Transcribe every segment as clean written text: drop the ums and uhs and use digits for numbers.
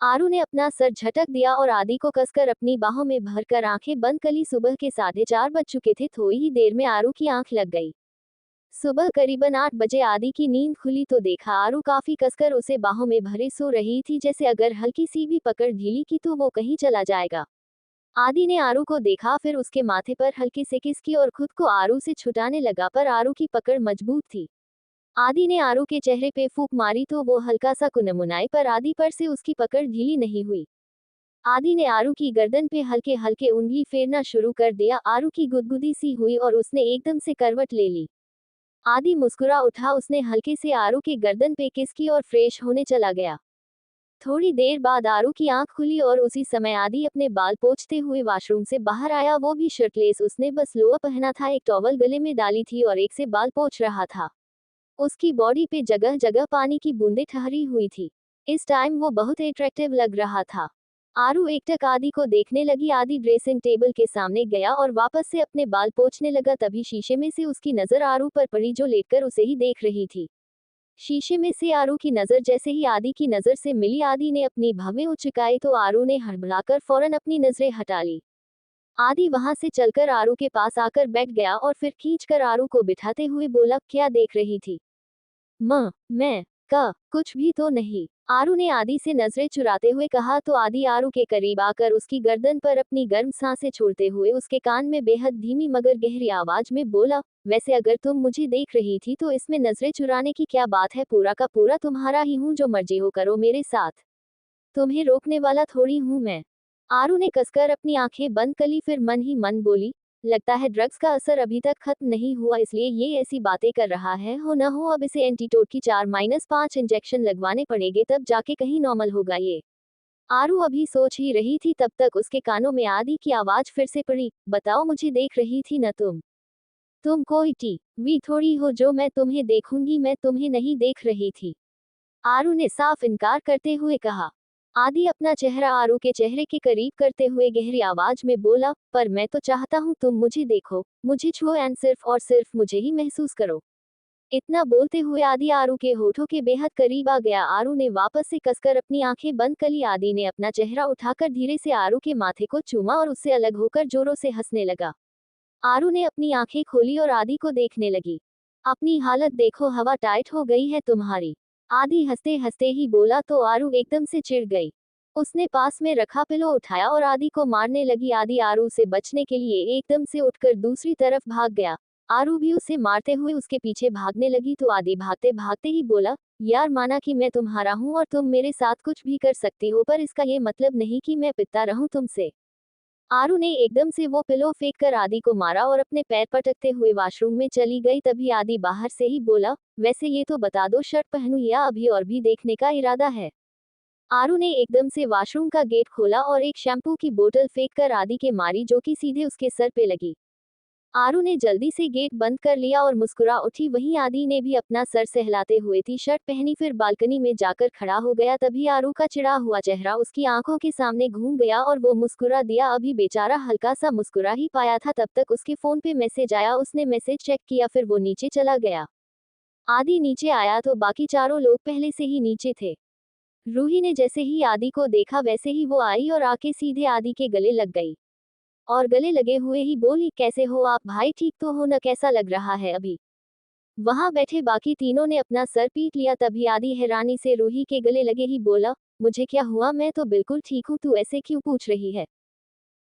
आरू ने अपना सर झटक दिया और आदि को कसकर अपनी बाहों में भरकर आंखें बंद कर ली। सुबह के 4:30 बज चुके थे। थोड़ी ही देर में आरू की आंख लग गई। सुबह करीबन 8 बजे आदि की नींद खुली तो देखा आरू काफी कसकर उसे बाहों में भरे सो रही थी, जैसे अगर हल्की सी भी पकड़ ढीली की तो वो कहीं चला जाएगा। आदि ने आरू को देखा, फिर उसके माथे पर हल्के से किस की और खुद को आरू से छुटाने लगा, पर आरू की पकड़ मजबूत थी। आदि ने आरू के चेहरे पे फूंक मारी तो वो हल्का सा कुनमुनाई, पर आदि पर से उसकी पकड़ ढीली नहीं हुई। आदि ने आरू की गर्दन पे हल्के हल्के उंगली फेरना शुरू कर दिया। आरू की गुदगुदी सी हुई और उसने एकदम से करवट ले ली। आदि मुस्कुरा उठा, उसने हल्के से आरू के गर्दन पे किस की और फ्रेश होने चला गया। थोड़ी देर बाद आरू की आंख खुली और उसी समय आदि अपने बाल पोंछते हुए वॉशरूम से बाहर आया, वो भी शर्टलेस। उसने बस लोअर पहना था, एक टॉवल गले में डाली थी और एक से बाल पोंछ रहा था। उसकी बॉडी पे जगह जगह पानी की बूंदें ठहरी हुई थी। इस टाइम वो बहुत अट्रैक्टिव लग रहा था। आरू एकटक आदि को देखने लगी। आदि ड्रेसिंग टेबल के सामने गया और वापस से अपने बाल पोंछने लगा। तभी शीशे में से उसकी नजर आरू पर पड़ी, जो लेटकर उसे ही देख रही थी। शीशे में से आरू की नजर जैसे ही आदि की नजर से मिली, आदि ने अपनी भवें उचकाई तो आरू ने हड़बड़ाकर फौरन अपनी नजरें हटा ली। आदि वहां से चलकर आरू के पास आकर बैठ गया और फिर खींचकर आरू को बिठाते हुए बोला, क्या देख रही थी? मैं कुछ भी तो नहीं। आरू ने आदि से नजरें चुराते हुए कहा तो आदि आरू के करीब आकर उसकी गर्दन पर अपनी गर्म सांसें छोड़ते हुए उसके कान में बेहद धीमी मगर गहरी आवाज में बोला, वैसे अगर तुम मुझे देख रही थी तो इसमें नजरें चुराने की क्या बात है? पूरा का पूरा तुम्हारा ही हूँ, जो मर्जी हो करो मेरे साथ। तुम्हें रोकने वाला थोड़ी हूँ मैं। आरू ने कसकर अपनी आंखें बंद कर ली, फिर मन ही मन बोली, लगता है ड्रग्स का असर अभी तक खत्म नहीं हुआ, इसलिए ये ऐसी बातें कर रहा है। हो न हो अब इसे एंटीडोट की 4-5 इंजेक्शन लगवाने पड़ेंगे, तब जाके कहीं नॉर्मल होगा ये। आरू अभी सोच ही रही थी, तब तक उसके कानों में आदि की आवाज फिर से पड़ी, बताओ मुझे देख रही थी न तुम? तुम कोई वी थोड़ी हो जो मैं तुम्हें देखूंगी, मैं तुम्हें नहीं देख रही थी। आरू ने साफ इनकार करते हुए कहा। आदि अपना चेहरा आरू के चेहरे के करीब करते हुए गहरी आवाज में बोला, पर मैं तो चाहता हूँ तुम मुझे देखो, मुझे छुओ एंड सिर्फ और सिर्फ मुझे ही महसूस करो। इतना बोलते हुए आदि आरू के होठों के बेहद करीब आ गया। आरू ने वापस से कसकर अपनी आंखें बंद कर ली। आदि ने अपना चेहरा उठाकर धीरे से आरू के माथे को चूमा और उससे अलग होकर जोरों से हंसने लगा। आरू ने अपनी आंखें खोली और आदि को देखने लगी। अपनी हालत देखो, हवा टाइट हो गई है तुम्हारी। आदि हंसते हंसते ही बोला तो आरू एकदम से चिढ़ गई। उसने पास में रखा पिलो उठाया और आदि को मारने लगी। आदि आरू से बचने के लिए एकदम से उठकर दूसरी तरफ भाग गया। आरू भी उसे मारते हुए उसके पीछे भागने लगी तो आदि भागते भागते ही बोला, यार माना कि मैं तुम्हारा हूँ और तुम मेरे साथ कुछ भी कर सकती हो, पर इसका ये मतलब नहीं कि मैं पिटता रहूं तुमसे। आरू ने एकदम से वो पिलो फेंक कर आदि को मारा और अपने पैर पटकते हुए वॉशरूम में चली गई। तभी आदि बाहर से ही बोला, वैसे ये तो बता दो, शर्ट पहनूं या अभी और भी देखने का इरादा है? आरू ने एकदम से वॉशरूम का गेट खोला और एक शैम्पू की बोतल फेंक कर आदि के मारी, जो कि सीधे उसके सर पे लगी। आरू ने जल्दी से गेट बंद कर लिया और मुस्कुरा उठी। वहीं आदि ने भी अपना सर सहलाते हुए टी शर्ट पहनी, फिर बालकनी में जाकर खड़ा हो गया। तभी आरू का चिढ़ा हुआ चेहरा उसकी आंखों के सामने घूम गया और वो मुस्कुरा दिया। अभी बेचारा हल्का सा मुस्कुरा ही पाया था, तब तक उसके फोन पे मैसेज आया। उसने मैसेज चेक किया, फिर वो नीचे चला गया। आदि नीचे आया तो बाकी चारों लोग पहले से ही नीचे थे। रूही ने जैसे ही आदि को देखा वैसे ही वो आई और आके सीधे आदि के गले लग गई और गले लगे हुए ही बोली, कैसे हो आप भाई, ठीक तो हो न? कैसा लग रहा है अभी? वहां बैठे बाकी तीनों ने अपना सर पीट लिया। तभी आदि हैरानी से रूही के गले लगे ही बोला, मुझे क्या हुआ? मैं तो बिल्कुल ठीक हूँ, तू ऐसे क्यों पूछ रही है?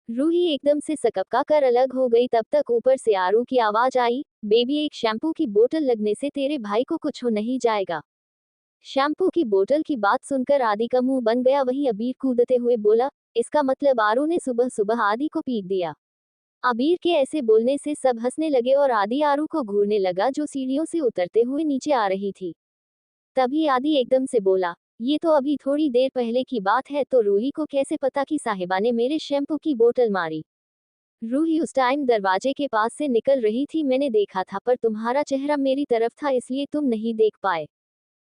रूही एकदम से सकपका कर अलग हो गई। तब तक ऊपर से आरू की आवाज आई, बेबी एक शैम्पू की बोतल लगने से तेरे भाई को कुछ हो नहीं जाएगा। शैम्पू की बोतल की बात सुनकर आदि का मुंह बन गया। वहीं अबीर कूदते हुए बोला, इसका मतलब आरू ने सुबह सुबह आदि को पीट दिया? अबीर के ऐसे बोलने से सब हंसने लगे और आदि आरू को घूरने लगा, जो सीढ़ियों से उतरते हुए नीचे आ रही थी। तभी आदि एकदम से बोला, ये तो अभी थोड़ी देर पहले की बात है, तो रूही को कैसे पता कि साहिबा ने मेरे शैम्पू की बोतल मारी? रूही उस टाइम दरवाजे के पास से निकल रही थी, मैंने देखा था, पर तुम्हारा चेहरा मेरी तरफ था इसलिए तुम नहीं देख पाए।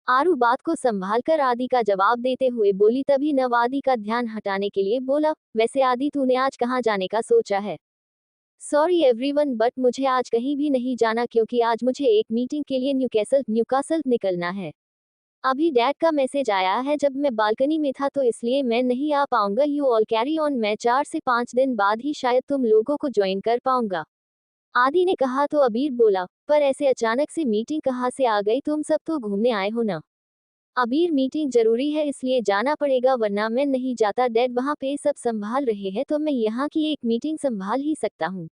आरू बात को संभाल कर आदि का जवाब देते हुए बोली। तभी नव आदि का ध्यान हटाने के लिए बोला, वैसे आदि तूने आज कहाँ जाने का सोचा है? सॉरी एवरीवन, बट मुझे आज कहीं भी नहीं जाना, क्योंकि आज मुझे एक मीटिंग के लिए न्यूकासल निकलना है। अभी डैड का मैसेज आया है, जब मैं बालकनी में था तो इसलिए मैं नहीं आ पाऊंगा। यू ऑल कैरी ऑन, मैं 4 से 5 दिन बाद ही शायद तुम लोगों को ज्वाइन कर पाऊंगा। आदि ने कहा तो अबीर बोला, पर ऐसे अचानक से मीटिंग कहाँ से आ गई, तुम सब तो घूमने आए हो ना। अबीर मीटिंग जरूरी है इसलिए जाना पड़ेगा, वरना मैं नहीं जाता। डैड वहाँ पे सब संभाल रहे हैं तो मैं यहाँ की एक मीटिंग संभाल ही सकता हूँ।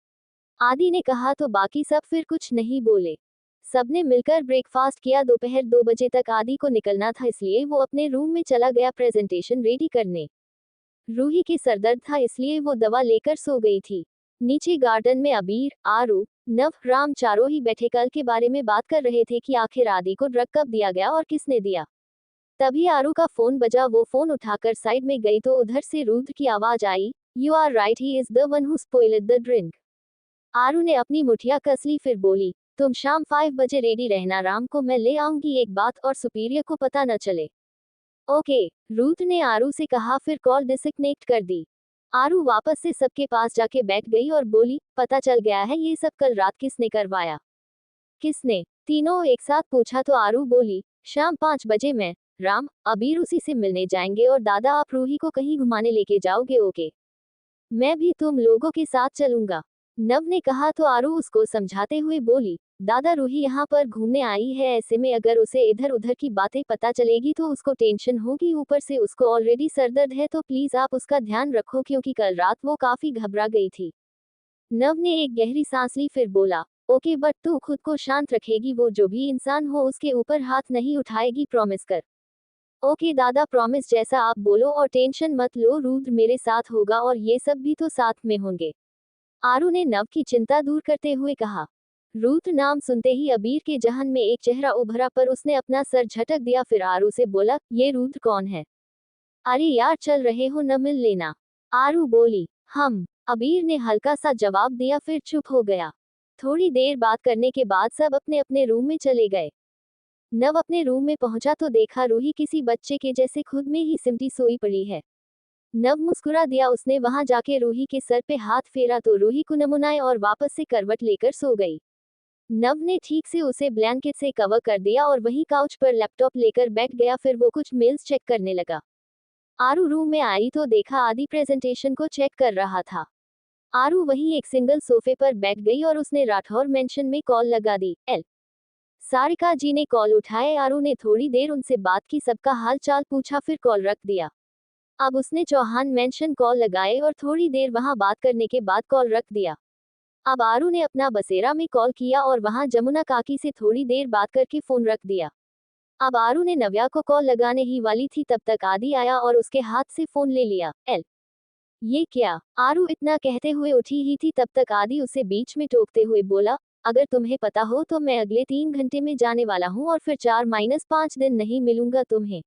आदि ने कहा तो बाकी सब फिर कुछ नहीं बोले। सबने मिलकर ब्रेकफास्ट किया। दोपहर 2 बजे तक आदि को निकलना था इसलिए वो अपने रूम में चला गया प्रेजेंटेशन रेडी करने। रूही के सरदर्द था इसलिए वो दवा लेकर सो गई थी। नीचे गार्डन में अबीर, आरू, नव, राम चारों ही बैठे कल के बारे में बात कर रहे थे कि आखिर आदि को ड्रग कब दिया गया और किसने दिया। तभी आरू का फोन बजा। वो फोन उठाकर साइड में गई तो उधर से रुद्र की आवाज आई, you are right, he is the one who spoiled the drink. Aru ने अपनी मुठिया कस ली, फिर बोली, तुम शाम 5 बजे रेडी रहना, राम को मैं ले आऊंगी, एक बात और सुपीरियर को पता न चले। ओके, रुद्र ने आरू से कहा, फिर कॉल डिस्कनेक्ट कर दी। आरू वापस से सबके पास जाके बैठ गई और बोली, पता चल गया है ये सब कल रात किसने करवाया। किसने? तीनों एक साथ पूछा तो आरू बोली, शाम 5 बजे मैं, राम, अबीर उसी से मिलने जाएंगे और दादा आप रूही को कहीं घुमाने लेके जाओगे। ओके, मैं भी तुम लोगों के साथ चलूंगा। नव ने कहा तो आरू उसको समझाते हुए बोली, दादा रूही यहाँ पर घूमने आई है, ऐसे में अगर उसे इधर उधर की बातें पता चलेगी तो उसको टेंशन होगी, ऊपर से उसको ऑलरेडी सरदर्द है, तो प्लीज आप उसका ध्यान रखो क्योंकि कल रात वो काफी घबरा गई थी। नव ने एक गहरी सांस ली, फिर बोला, ओके, बट तू खुद को शांत रखेगी, वो जो भी इंसान हो उसके ऊपर हाथ नहीं उठाएगी, प्रॉमिस कर। ओके दादा, प्रॉमिस, जैसा आप बोलो, और टेंशन मत लो, रुद्र मेरे साथ होगा और ये सब भी तो साथ में होंगे। आरू ने नव की चिंता दूर करते हुए कहा। रुद्र नाम सुनते ही अबीर के जहन में एक चेहरा उभरा, पर उसने अपना सर झटक दिया, फिर आरू से बोला, ये रुद्र कौन है? अरे यार, चल रहे हो न, मिल लेना। आरू बोली, हम। अबीर ने हल्का सा जवाब दिया, फिर चुप हो गया। थोड़ी देर बात करने के बाद सब अपने अपने रूम में चले गए। नव अपने रूम में पहुंचा तो देखा रूही किसी बच्चे के जैसे खुद में ही सिमटी सोई पड़ी है। नव मुस्कुरा दिया, उसने वहां जाके रूही के सर पे हाथ फेरा तो रूही कुनमुनाए और वापस से करवट लेकर सो गई। नव ने ठीक से उसे ब्लैंकेट से कवर कर दिया और वहीं काउच पर लैपटॉप लेकर बैठ गया, फिर वो कुछ मेल्स चेक करने लगा। आरू रूम में आई तो देखा आदि प्रेजेंटेशन को चेक कर रहा था। आरू वहीं एक सिंगल सोफे पर बैठ गई और उसने राठौर मेंशन में कॉल लगा दी। एल सारिका जी ने कॉल उठाए। आरू ने थोड़ी देर उनसे बात की, सबका हाल चाल पूछा, फिर कॉल रख दिया। अब उसने चौहान मेंशन कॉल लगाए और थोड़ी देर वहां बात करने के बाद कॉल रख दिया। अब आरू ने अपना बसेरा में कॉल किया और वहां जमुना काकी से थोड़ी देर बात करके फोन रख दिया। अब आरू ने नव्या को कॉल लगाने ही वाली थी, तब तक आदि आया और उसके हाथ से फोन ले लिया। एल ये क्या? आरू इतना कहते हुए उठी ही थी, तब तक आदि उसे बीच में टोकते हुए बोला, अगर तुम्हें पता हो तो मैं अगले 3 घंटे में जाने वाला हूँ और फिर 4-5 दिन नहीं मिलूंगा तुम्हें।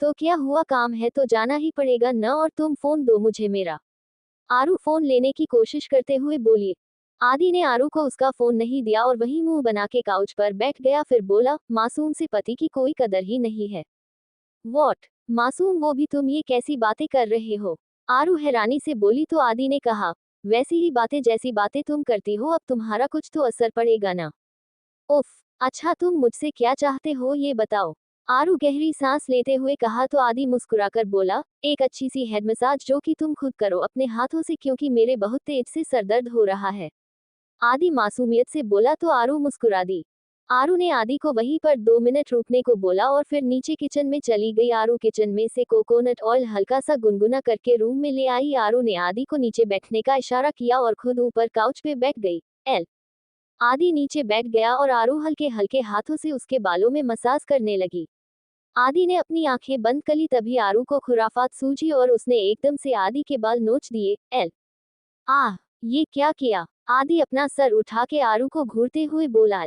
तो क्या हुआ, काम है तो जाना ही पड़ेगा न, और तुम फोन दो मुझे मेरा। आरू फोन लेने की कोशिश करते हुए बोली। आदि ने आरू को उसका फोन नहीं दिया और वहीं मुंह बना के काउच पर बैठ गया, फिर बोला, मासूम से पति की कोई कदर ही नहीं है। वॉट? मासूम, वो भी तुम ये कैसी बातें कर रहे हो? आरू हैरानी से बोली तो आदि ने कहा, वैसी ही बातें जैसी बातें तुम करती हो, अब तुम्हारा कुछ तो असर पड़ेगा ना। उफ, अच्छा तुम मुझसे क्या चाहते हो ये बताओ। आरू गहरी सांस लेते हुए कहा तो आदि मुस्कुराकर बोला, एक अच्छी सी हेड मसाज जो कि तुम खुद करो अपने हाथों से, क्योंकि मेरे बहुत तेज से सरदर्द हो रहा है। आदि मासूमियत से बोला तो आरू मुस्कुरा दी। आरू ने आदि को वहीं पर 2 मिनट रुकने को बोला और फिर नीचे किचन में चली गई। आरू किचन में से कोकोनट ऑयल हल्का सा गुनगुना करके रूम में ले आई। आरू ने आदि को नीचे बैठने का इशारा किया और खुद ऊपर काउच पे बैठ गई। एल आदि नीचे बैठ गया और आरू हल्के हल्के हाथों से उसके बालों में मसाज करने लगी। आदि ने अपनी आंखें बंद करी, तभी आरू को खुराफात सूझी और उसने एकदम से आदि के बाल नोच दिए। एल आह, ये क्या किया? आदि अपना सर उठा के आरू को घूरते हुए बोला,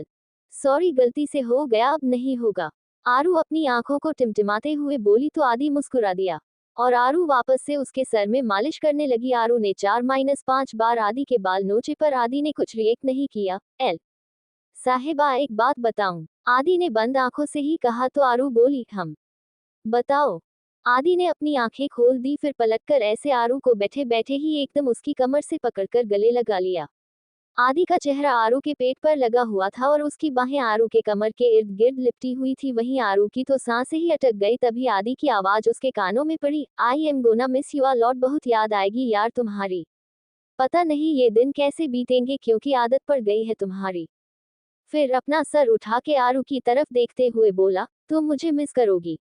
सॉरी, गलती से हो गया, अब नहीं होगा। आरू अपनी आंखों को टिमटिमाते हुए बोली तो आदि मुस्कुरा दिया और आरू वापस से उसके सर में मालिश करने लगी। आरू ने 4-5 बार आदि के बाल नोचे, पर आदि ने कुछ रिएक्ट नहीं किया। एल साहिबा, एक बात बताऊं? आदि ने बंद आंखों से ही कहा तो आरू बोली, हम। बताओ। आदि ने अपनी आंखें खोल दी, फिर पलटकर ऐसे आरू को बैठे बैठे ही एकदम उसकी कमर से पकड़कर गले लगा लिया। आदि का चेहरा आरू के पेट पर लगा हुआ था और उसकी बाहें आरू के कमर के इर्द गिर्द लिपटी हुई थी। वहीं आरू की तो सांसें ही अटक गई। तभी आदि की आवाज उसके कानों में पड़ी, I am gonna miss you a lot, बहुत याद आएगी यार तुम्हारी। पता नहीं ये दिन कैसे बीतेंगे क्योंकि आदत पड़ गई है तुम्हारी। फिर अपना सर उठा के आरू की तरफ देखते हुए बोला, तुम मुझे मिस करोगी?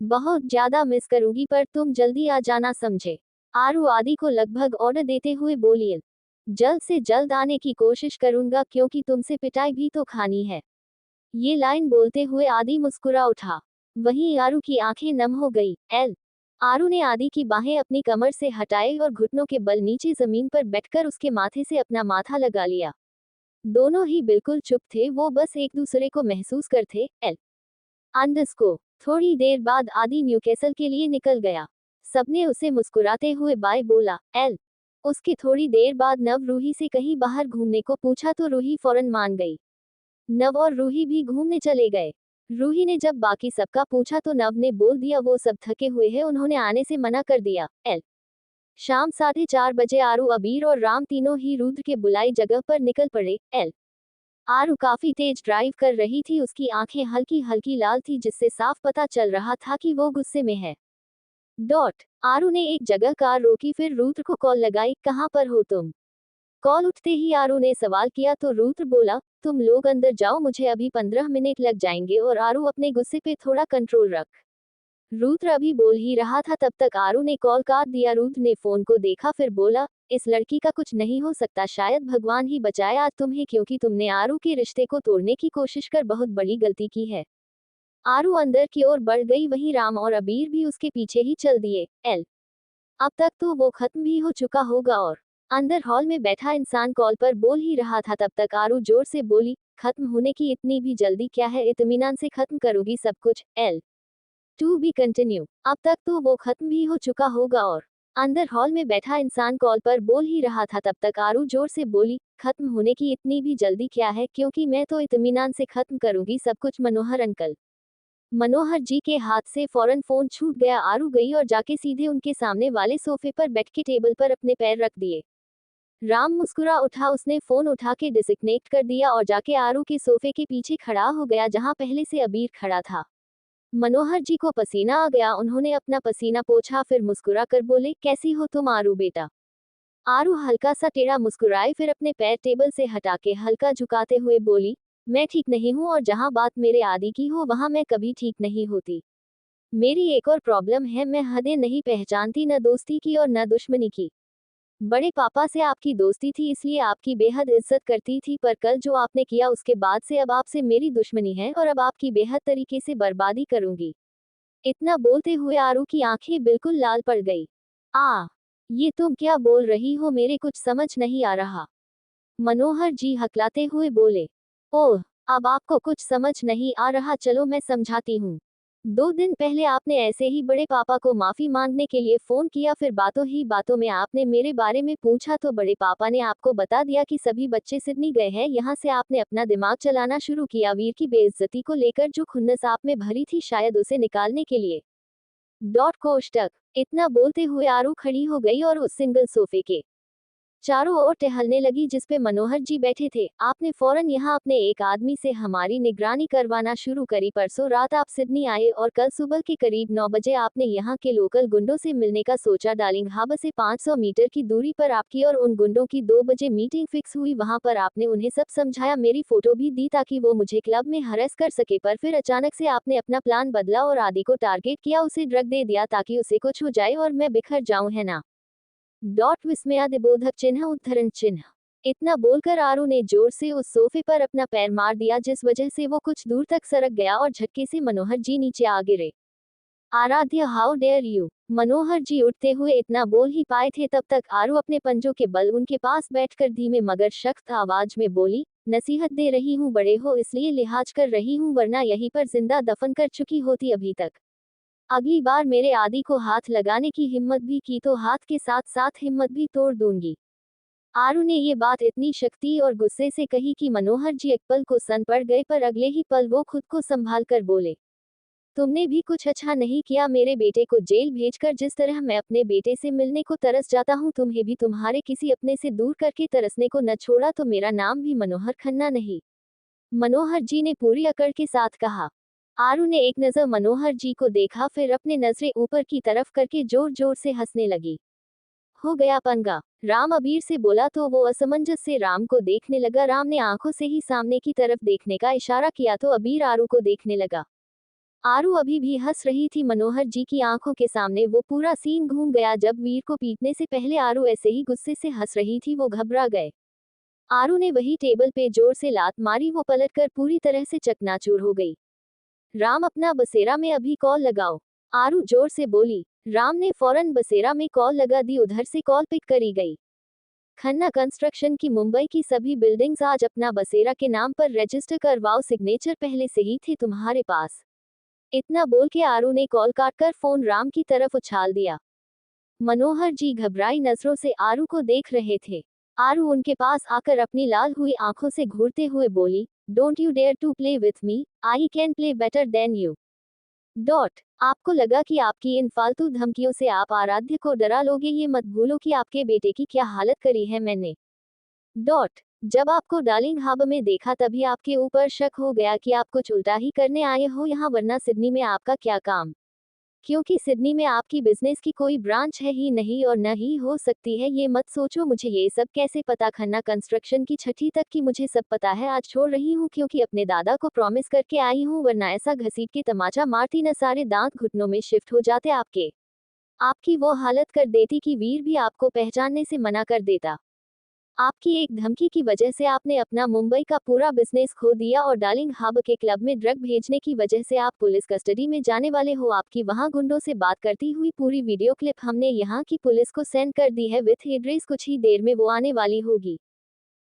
बहुत ज्यादा मिस करूंगी, पर तुम जल्दी आ जाना, समझे? आरू आदि को लगभग ऑर्डर देते हुए बोली, जल्द से जल्द आने की कोशिश करूंगा क्योंकि तुमसे पिटाई भी तो खानी है। ये लाइन बोलते हुए आदि मुस्कुरा उठा। वहीं आरू की आंखें नम हो गई। एल आरू ने आदि की बाहें अपनी कमर से हटाई और घुटनों के बल नीचे जमीन पर बैठकर उसके माथे से अपना माथा लगा लिया। दोनों ही बिल्कुल चुप थे, वो बस एक दूसरे को महसूस करते। एल अंडरस्को थोड़ी देर बाद आदि न्यूकैसल के लिए निकल गया। सबने उसे मुस्कुराते हुए बाय बोला। एल उसके थोड़ी देर बाद नव रूही से कहीं बाहर घूमने को पूछा तो रूही फौरन मान गई। नव और रूही भी घूमने चले गए। रूही ने जब बाकी सबका पूछा तो नव ने बोल दिया वो सब थके हुए हैं, उन्होंने आने से मना कर दिया। एल शाम 4:30 बजे आरू, अबीर और राम तीनों ही रुद्र के बुलाई जगह पर निकल पड़े। एल आरू काफी तेज ड्राइव कर रही थी, उसकी आंखें हल्की हल्की लाल थी जिससे साफ पता चल रहा था कि वो गुस्से में है। आरू ने एक जगह कार रोकी, फिर रुद्र को कॉल लगाई, कहाँ पर हो तुम? कॉल उठते ही आरू ने सवाल किया तो रुद्र बोला, तुम लोग अंदर जाओ, मुझे अभी 15 मिनट लग जाएंगे। और आरू अपने गुस्से पे थोड़ा कंट्रोल रख। रुद्र अभी बोल ही रहा था तब तक आरू ने कॉल काट दिया। रुद्र ने फोन को देखा, फिर बोला, इस लड़की का कुछ नहीं हो सकता, शायद भगवान ही बचाए आज तुम्हें, क्योंकि तुमने आरू के रिश्ते को तोड़ने की कोशिश कर बहुत बड़ी गलती की है। आरू अंदर की ओर बढ़ गई, वहीं राम और अबीर भी उसके पीछे ही चल दिए। एल अब तक तो वो खत्म भी हो चुका होगा। और अंदर हॉल में बैठा इंसान कॉल पर बोल ही रहा था तब तक आरू जोर से बोली, खत्म होने की इतनी भी जल्दी क्या है, इत्मीनान से खत्म करूंगी सब कुछ। एल टू बी कंटिन्यू अब तक तो वो खत्म भी हो चुका होगा। और अंदर हॉल में बैठा इंसान कॉल पर बोल ही रहा था तब तक आरू जोर से बोली, खत्म होने की इतनी भी जल्दी क्या है, क्योंकि मैं तो इत्मीनान से खत्म करूंगी सब कुछ। मनोहर अंकल। मनोहर जी के हाथ से फौरन फोन छूट गया। आरू गई और जाके सीधे उनके सामने वाले सोफे पर बैठ के टेबल पर अपने पैर रख दिए। राम मुस्कुरा उठा, उसने फोन उठा के डिस्कनेक्ट कर दिया और जाके आरू के सोफे के पीछे खड़ा हो गया जहां पहले से अबीर खड़ा था। मनोहर जी को पसीना आ गया, उन्होंने अपना पसीना पोंछा, फिर मुस्कुरा कर बोले, कैसी हो तुम आरू बेटा? आरू हल्का सा टेढ़ा मुस्कुराई, फिर अपने पैर टेबल से हटा के हल्का झुकाते हुए बोली, मैं ठीक नहीं हूँ, और जहाँ बात मेरे आदि की हो वहाँ मैं कभी ठीक नहीं होती। मेरी एक और प्रॉब्लम है, मैं हदें नहीं पहचानती, न दोस्ती की और न दुश्मनी की। बड़े पापा से आपकी दोस्ती थी इसलिए आपकी बेहद इज्जत करती थी, पर कल जो आपने किया उसके बाद से अब आपसे मेरी दुश्मनी है और अब आपकी बेहद तरीके से बर्बादी करूंगी। इतना बोलते हुए आरू की आंखें बिल्कुल लाल पड़ गई। ये तुम क्या बोल रही हो, मेरे कुछ समझ नहीं आ रहा। मनोहर जी हकलाते हुए बोले, ओह, अब आपको कुछ समझ नहीं आ रहा, चलो मैं समझाती हूँ। 2 दिन पहले आपने ऐसे ही बड़े पापा को माफी मांगने के लिए फोन किया, फिर बातों ही बातों में आपने मेरे बारे में पूछा तो बड़े पापा ने आपको बता दिया कि सभी बच्चे सिडनी गए हैं। यहाँ से आपने अपना दिमाग चलाना शुरू किया, वीर की बेइज्जती को लेकर जो खुन्नस आप में भरी थी, शायद उसे निकालने के लिए। कोष्टक इतना बोलते हुए आरू खड़ी हो गई और उस सिंगल सोफे के चारों ओर टहलने लगी जिस पे मनोहर जी बैठे थे। आपने फौरन यहाँ अपने एक आदमी से हमारी निगरानी करवाना शुरू करी। परसों रात आप सिडनी आए और कल सुबह के करीब 9 बजे आपने यहाँ के लोकल गुंडों से मिलने का सोचा। डार्लिंग हार्बर से 500 मीटर की दूरी पर आपकी और उन गुंडों की 2 बजे मीटिंग फिक्स हुई। वहाँ पर आपने उन्हें सब समझाया, मेरी फोटो भी दी ताकि वो मुझे क्लब में हरेस कर सके, पर फिर अचानक से आपने अपना प्लान बदला और आदि को टारगेट किया, उसे ड्रग दे दिया ताकि उसे कुछ हो जाए और मैं बिखर जाऊं, है ना? विस्मयादिबोधक चिन्ह उद्धरण चिन्ह। इतना बोलकर आरू ने जोर से उस सोफे पर अपना पैर मार दिया जिस वजह से वो कुछ दूर तक सरक गया और झटके से मनोहर जी नीचे आ गिरे। आराध्य, हाउ डेयर यू! मनोहर जी उठते हुए इतना बोल ही पाए थे तब तक आरू अपने पंजों के बल उनके पास बैठकर धीमे मगर सख्त आवाज में बोली, नसीहत दे रही हूँ, बड़े हो इसलिए लिहाज कर रही हूँ, वरना यहीं पर जिंदा दफन कर चुकी होती अभी तक। अगली बार मेरे आदि को हाथ लगाने की हिम्मत भी की तो हाथ के साथ साथ हिम्मत भी तोड़ दूंगी। आरू ने ये बात इतनी शक्ति और गुस्से से कही कि मनोहर जी एक पल को सन पड़ गए, पर अगले ही पल वो खुद को संभाल कर बोले, तुमने भी कुछ अच्छा नहीं किया मेरे बेटे को जेल भेजकर। जिस तरह मैं अपने बेटे से मिलने को तरस जाता हूँ, तुम्हें भी तुम्हारे किसी अपने से दूर करके तरसने को न छोड़ा तो मेरा नाम भी मनोहर खन्ना नहीं। मनोहर जी ने पूरी अकड़ के साथ कहा। आरू ने एक नजर मनोहर जी को देखा, फिर अपने नजरें ऊपर की तरफ करके जोर जोर से हंसने लगी। हो गया पंगा, राम अबीर से बोला तो वो असमंजस से राम को देखने लगा। राम ने आंखों से ही सामने की तरफ देखने का इशारा किया तो अबीर आरू को देखने लगा। आरू अभी भी हंस रही थी। मनोहर जी की आंखों के सामने वो पूरा सीन घूम गया। जब वीर को पीटने से पहले आरू ऐसे ही गुस्से से हंस रही थी, वो घबरा गए। आरू ने वही टेबल पे जोर से लात मारी, वो पलटकर पूरी तरह से चकनाचूर हो गई। राम अपना बसेरा में अभी कॉल लगाओ, आरू जोर से बोली। राम ने फौरन बसेरा में कॉल लगा दी। उधर से कॉल पिक करी गई। खन्ना कंस्ट्रक्शन की मुंबई की सभी बिल्डिंग्स आज अपना बसेरा के नाम पर रजिस्टर करवाओ, सिग्नेचर पहले से ही थे तुम्हारे पास। इतना बोल के आरू ने कॉल काटकर फोन राम की तरफ उछाल दिया। मनोहर जी घबराई नजरों से आरू को देख रहे थे। आरू उनके पास आकर अपनी लाल हुई आंखों से घूरते हुए बोली, don't you dare to play with me, I can play better than you. डॉट आपको लगा कि आपकी इन फालतू धमकियों से आप आराध्य को डरा लोगे, ये मत भूलो कि आपके बेटे की क्या हालत करी है मैंने। डॉट जब आपको डार्लिंग हार्ब में देखा तभी आपके ऊपर शक हो गया कि आप कुछ उल्टा ही करने आए हो यहाँ, वरना सिडनी में आपका क्या काम, क्योंकि सिडनी में आपकी बिजनेस की कोई ब्रांच है ही नहीं और न ही हो सकती है। ये मत सोचो मुझे ये सब कैसे पता, खन्ना कंस्ट्रक्शन की छठी तक की मुझे सब पता है। आज छोड़ रही हूँ क्योंकि अपने दादा को प्रॉमिस करके आई हूँ, वरना ऐसा घसीट के तमाचा मारती न सारे दांत घुटनों में शिफ्ट हो जाते आपके। आपकी वो हालत कर देती कि वीर भी आपको पहचानने से मना कर देता। आपकी एक धमकी की वजह से आपने अपना मुंबई का पूरा बिजनेस खो दिया और डार्लिंग हार्ब के क्लब में ड्रग भेजने की वजह से आप पुलिस कस्टडी में जाने वाले हो। आपकी वहां गुंडों से बात करती हुई पूरी वीडियो क्लिप हमने यहाँ की पुलिस को सेंड कर दी है विथ एड्रेस, कुछ ही देर में वो आने वाली होगी।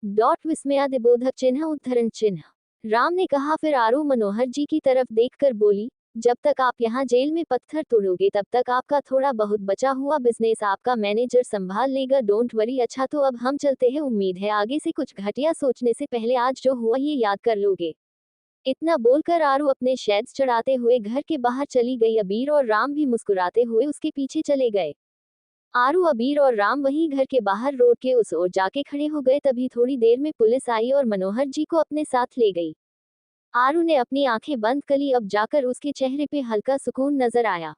डॉट विस्मयादिबोधक चिन्ह उद्धरण चिन्ह। राम ने कहा। फिर आरू मनोहर जी की तरफ देखकर बोली, जब तक आप यहाँ जेल में पत्थर तोड़ोगे तब तक आपका थोड़ा बहुत बचा हुआ बिजनेस आपका मैनेजर संभाल लेगा, डोंट वरी। अच्छा तो अब हम चलते हैं, उम्मीद है आगे से कुछ घटिया सोचने से पहले आज जो हुआ ये याद कर लोगे। इतना बोलकर आरू अपने शेड्स चढ़ाते हुए घर के बाहर चली गई। अबीर और राम भी मुस्कुराते हुए उसके पीछे चले गए। आरू, अबीर और राम वहीं घर के बाहर रोड के उस ओर जाके खड़े हो गए। तभी थोड़ी देर में पुलिस आई और मनोहर जी को अपने साथ ले गई। आरू ने अपनी आंखें बंद करी, अब जाकर उसके चेहरे पे हल्का सुकून नजर आया।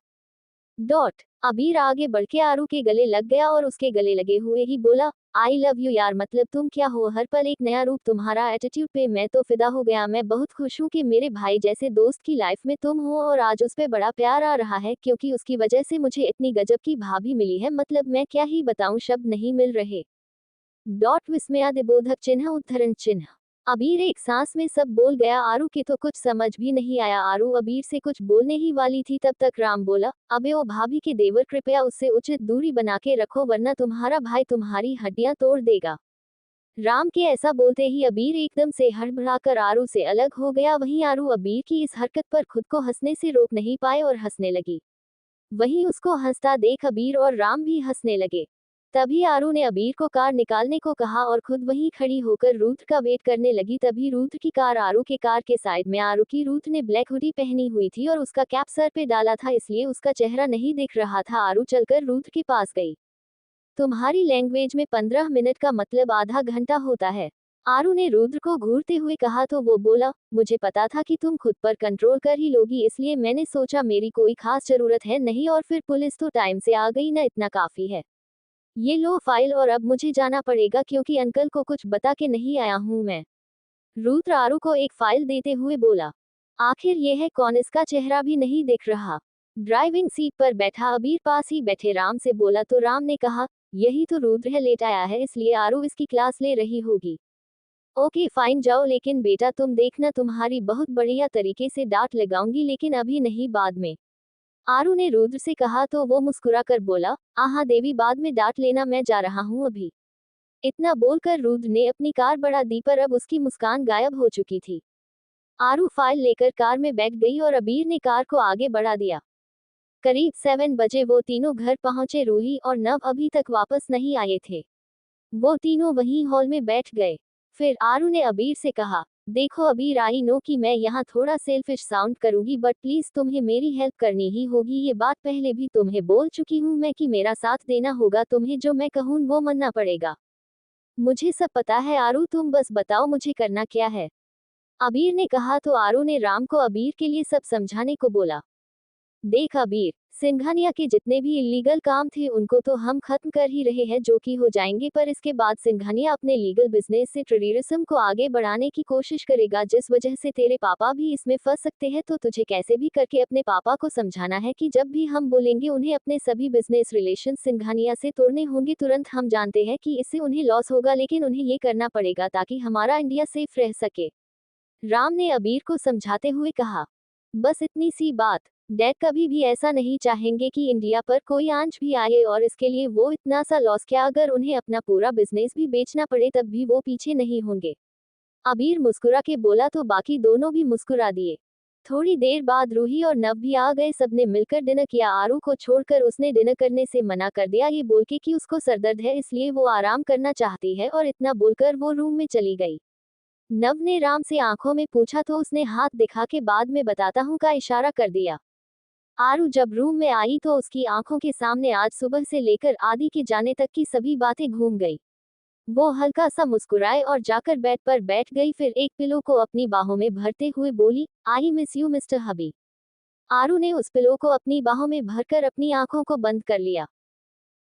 डॉट अबीर आगे बढ़ के आरू के गले लग गया और उसके गले लगे हुए ही बोला, आई लव यू यार, मतलब तुम क्या हो, हर पल एक नया रूप, तुम्हारा एटीट्यूड पे मैं तो फिदा हो गया। मैं बहुत खुश हूँ कि मेरे भाई जैसे दोस्त की लाइफ में तुम हो और आज उस पे बड़ा प्यार आ रहा है, क्योंकि उसकी वजह से मुझे इतनी गजब की भाभी मिली है, मतलब मैं क्या ही बताऊं, शब्द नहीं मिल रहे। डॉट विस्मयादिबोधक चिन्ह उद्धरण चिन्ह। अबीर एक सांस में सब बोल गया। आरू के तो कुछ समझ भी नहीं आया। आरू अबीर से कुछ बोलने ही वाली थी तब तक राम बोला, अबे ओ भाभी के देवर, कृपया उससे उचित दूरी बना के रखो वरना तुम्हारा भाई तुम्हारी हड्डियां तोड़ देगा। राम के ऐसा बोलते ही अबीर एकदम से हड़बड़ाकर आरू से अलग हो गया। वहीं आरू अबीर की इस हरकत पर खुद को हंसने से रोक नहीं पाए और हंसने लगी। वहीं उसको हंसता देख अबीर और राम भी हंसने लगे। तभी आरू ने अबीर को कार निकालने को कहा और खुद वहीं खड़ी होकर रूथ का वेट करने लगी। तभी रूथ की कार आरू के कार के साइड में आरू की। रूथ ने ब्लैक हुडी पहनी हुई थी और उसका कैप सर पे डाला था, इसलिए उसका चेहरा नहीं दिख रहा था। आरू चलकर रूथ के पास गई। तुम्हारी लैंग्वेज में 15 मिनट का मतलब आधा घंटा होता है, आरू ने रुद्र को घूरते हुए कहा तो वो बोला, मुझे पता था कि तुम खुद पर कंट्रोल कर ही लोगी, इसलिए मैंने सोचा मेरी कोई खास जरूरत है नहीं, और फिर पुलिस तो टाइम से आ गई ना, इतना काफी है। ये लो फाइल और अब मुझे जाना पड़ेगा क्योंकि अंकल को कुछ बता के नहीं आया हूँ मैं। रुद्र आरू को एक फाइल देते हुए बोला। आखिर ये है कौन, इसका चेहरा भी नहीं दिख रहा। ड्राइविंग सीट पर बैठा अबीर पास ही बैठे राम से बोला तो राम ने कहा, यही तो रुद्र है, लेट आया है इसलिए आरू इसकी क्लास ले रही होगी। ओके फाइन जाओ, लेकिन बेटा तुम देखना तुम्हारी बहुत बढ़िया तरीके से डांट लगाऊंगी, लेकिन अभी नहीं बाद में, आरू ने रुद्र से कहा तो वो मुस्कुराकर बोला, आहा देवी बाद में डांट लेना, मैं जा रहा हूँ अभी। इतना बोलकर रुद्र ने अपनी कार बढ़ा दी पर अब उसकी मुस्कान गायब हो चुकी थी। आरू फाइल लेकर कार में बैठ गई और अबीर ने कार को आगे बढ़ा दिया। करीब 7 बजे वो तीनों घर पहुंचे। रूही और नव अभी तक वापस नहीं आए थे। वो तीनों वहीं हॉल में बैठ गए। फिर आरू ने अबीर से कहा, देखो अबीर, आई नो कि मैं यहाँ थोड़ा सेल्फिश साउंड करूंगी, बट प्लीज तुम्हें मेरी हेल्प करनी ही होगी। ये बात पहले भी तुम्हें बोल चुकी हूँ मैं कि मेरा साथ देना होगा तुम्हें, जो मैं कहूँ वो मानना पड़ेगा। मुझे सब पता है आरू, तुम बस बताओ मुझे करना क्या है। अबीर ने कहा तो आरू ने राम को अबीर के लिए सब समझाने को बोला। देख अबीर, सिंघानिया के जितने भी इलीगल काम थे उनको तो हम खत्म कर ही रहे हैं, जो कि हो जाएंगे, पर इसके बाद सिंघानिया अपने लीगल बिजनेस से टेररिज्म को आगे बढ़ाने की कोशिश करेगा, जिस वजह से तेरे पापा भी इसमें फंस सकते हैं। तो तुझे कैसे भी करके अपने पापा को समझाना है कि जब भी हम बोलेंगे उन्हें अपने सभी बिजनेस रिलेशन सिंघानिया से तोड़ने होंगे तुरंत। हम जानते हैं कि इससे उन्हें लॉस होगा, लेकिन उन्हें ये करना पड़ेगा ताकि हमारा इंडिया सेफ रह सके, राम ने अबीर को समझाते हुए कहा। बस इतनी सी बात। डैड कभी भी ऐसा नहीं चाहेंगे कि इंडिया पर कोई आंच भी आए, और इसके लिए वो इतना सा लॉस क्या, अगर उन्हें अपना पूरा बिजनेस भी बेचना पड़े तब भी वो पीछे नहीं होंगे। अबीर मुस्कुरा के बोला तो बाकी दोनों भी मुस्कुरा दिए। थोड़ी देर बाद रूही और नव भी आ गए। सबने मिलकर डिनर किया। आरू को छोड़कर उसने डिनर करने से मना कर दिया, ये बोल के कि उसको सरदर्द है इसलिए वो आराम करना चाहती है, और इतना बोलकर वो रूम में चली गई। नव ने राम से आंखों में पूछा तो उसने हाथ दिखा के बाद में बताता हूँ का इशारा कर दिया। आरू जब रूम में आई तो उसकी आंखों के सामने आज सुबह से लेकर आदि के जाने तक की सभी बातें घूम गई। वो हल्का सा मुस्कुराए और जाकर बेड पर बैठ गई, फिर एक पिलो को अपनी बाहों में भरते हुए बोली, आई मिस यू मिस्टर हबी। आरू ने उस पिलो को अपनी बाहों में भरकर अपनी आंखों को बंद कर लिया।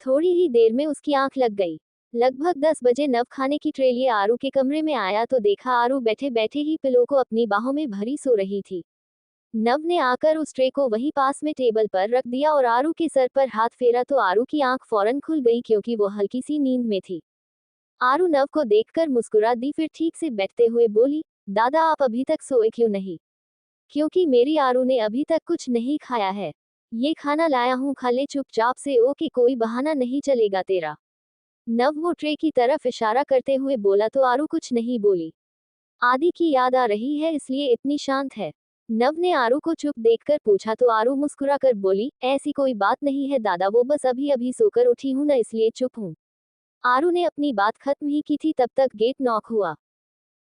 थोड़ी ही देर में उसकी आंख लग गई। लगभग 10 बजे नव खाने की ट्रे लिए आरू के कमरे में आया तो देखा आरू बैठे बैठे ही पिलो को अपनी बाहों में भरी सो रही थी। नव ने आकर उस ट्रे को वहीं पास में टेबल पर रख दिया और आरू के सर पर हाथ फेरा तो आरू की आंख फौरन खुल गई, क्योंकि वो हल्की सी नींद में थी। आरू नव को देखकर मुस्कुरा दी, फिर ठीक से बैठते हुए बोली, दादा आप अभी तक सोए क्यों नहीं? क्योंकि मेरी आरू ने अभी तक कुछ नहीं खाया है। ये खाना लाया हूँ, खा ले चुपचाप से। ओके, कोई बहाना नहीं चलेगा तेरा। नव वो ट्रे की तरफ इशारा करते हुए बोला तो आरू कुछ नहीं बोली। आदि की याद आ रही है इसलिए इतनी शांत है। नव ने आरू को चुप देखकर पूछा तो आरू मुस्कुराकर बोली, ऐसी कोई बात नहीं है दादा, वो बस अभी अभी सोकर उठी हूं ना, इसलिए चुप हूं। आरू ने अपनी बात खत्म ही की थी तब तक गेट नॉक हुआ।